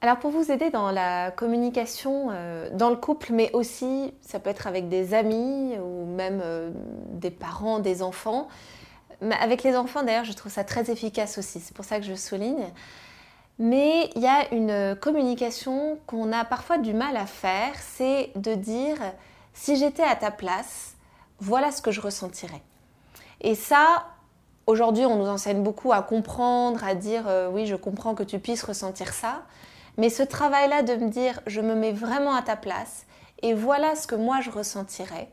Alors pour vous aider dans la communication dans le couple, mais aussi ça peut être avec des amis ou même des parents, des enfants. Mais avec les enfants d'ailleurs, je trouve ça très efficace aussi, c'est pour ça que je souligne. Mais il y a une communication qu'on a parfois du mal à faire, c'est de dire si j'étais à ta place, voilà ce que je ressentirais. Et ça, aujourd'hui, on nous enseigne beaucoup à comprendre, à dire oui, je comprends que tu puisses ressentir ça. Mais ce travail-là de me dire je me mets vraiment à ta place et voilà ce que moi je ressentirais.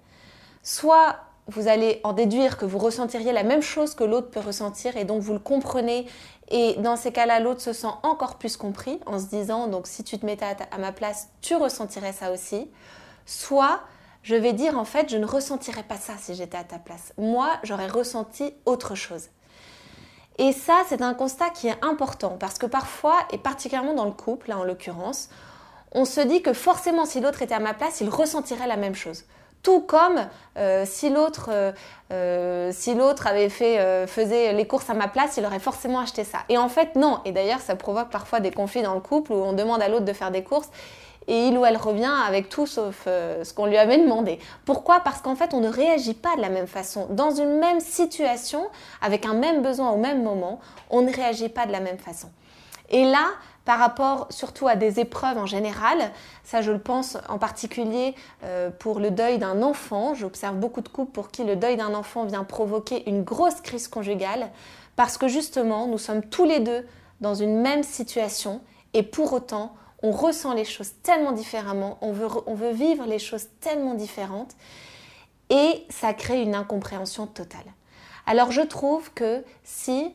Soit vous allez en déduire que vous ressentiriez la même chose que l'autre peut ressentir et donc vous le comprenez et dans ces cas-là l'autre se sent encore plus compris en se disant donc si tu te mettais à ma place tu ressentirais ça aussi. Soit je vais dire en fait je ne ressentirais pas ça si j'étais à ta place. Moi j'aurais ressenti autre chose. Et ça, c'est un constat qui est important parce que parfois, et particulièrement dans le couple, là en l'occurrence, on se dit que forcément, si l'autre était à ma place, il ressentirait la même chose. Tout comme si l'autre faisait les courses à ma place, il aurait forcément acheté ça. Et en fait, non. Et d'ailleurs, ça provoque parfois des conflits dans le couple où on demande à l'autre de faire des courses et il ou elle revient avec tout sauf ce qu'on lui avait demandé. Pourquoi ? Parce qu'en fait, on ne réagit pas de la même façon. Dans une même situation, avec un même besoin au même moment, on ne réagit pas de la même façon. Et là, par rapport surtout à des épreuves en général, ça je le pense en particulier pour le deuil d'un enfant, j'observe beaucoup de couples pour qui le deuil d'un enfant vient provoquer une grosse crise conjugale parce que justement nous sommes tous les deux dans une même situation et pour autant on ressent les choses tellement différemment, on veut vivre les choses tellement différentes et ça crée une incompréhension totale. Alors je trouve que si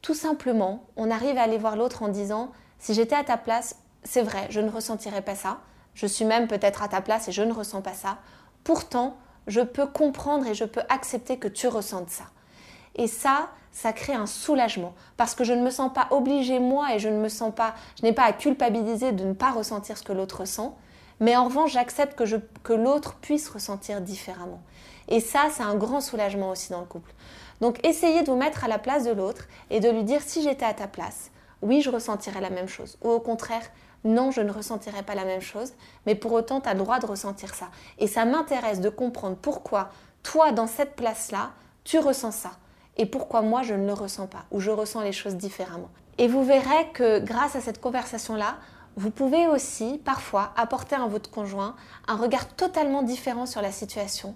tout simplement, on arrive à aller voir l'autre en disant « Si j'étais à ta place, c'est vrai, je ne ressentirais pas ça. Je suis même peut-être à ta place et je ne ressens pas ça. Pourtant, je peux comprendre et je peux accepter que tu ressentes ça. » Et ça crée un soulagement parce que je ne me sens pas obligée moi et je n'ai pas à culpabiliser de ne pas ressentir ce que l'autre ressent. Mais en revanche, j'accepte que l'autre puisse ressentir différemment. Et ça, c'est un grand soulagement aussi dans le couple. Donc, essayez de vous mettre à la place de l'autre et de lui dire si j'étais à ta place, oui, je ressentirais la même chose. Ou au contraire, non, je ne ressentirais pas la même chose, mais pour autant, tu as le droit de ressentir ça. Et ça m'intéresse de comprendre pourquoi toi, dans cette place-là, tu ressens ça. Et pourquoi moi, je ne le ressens pas, ou je ressens les choses différemment. Et vous verrez que grâce à cette conversation-là, vous pouvez aussi, parfois, apporter à votre conjoint un regard totalement différent sur la situation.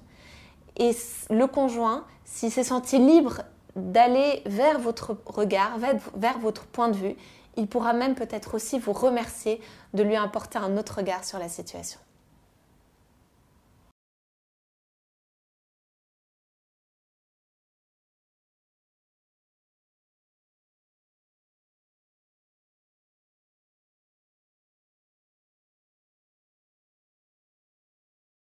Et le conjoint, s'il s'est senti libre d'aller vers votre regard, vers votre point de vue, il pourra même peut-être aussi vous remercier de lui apporter un autre regard sur la situation.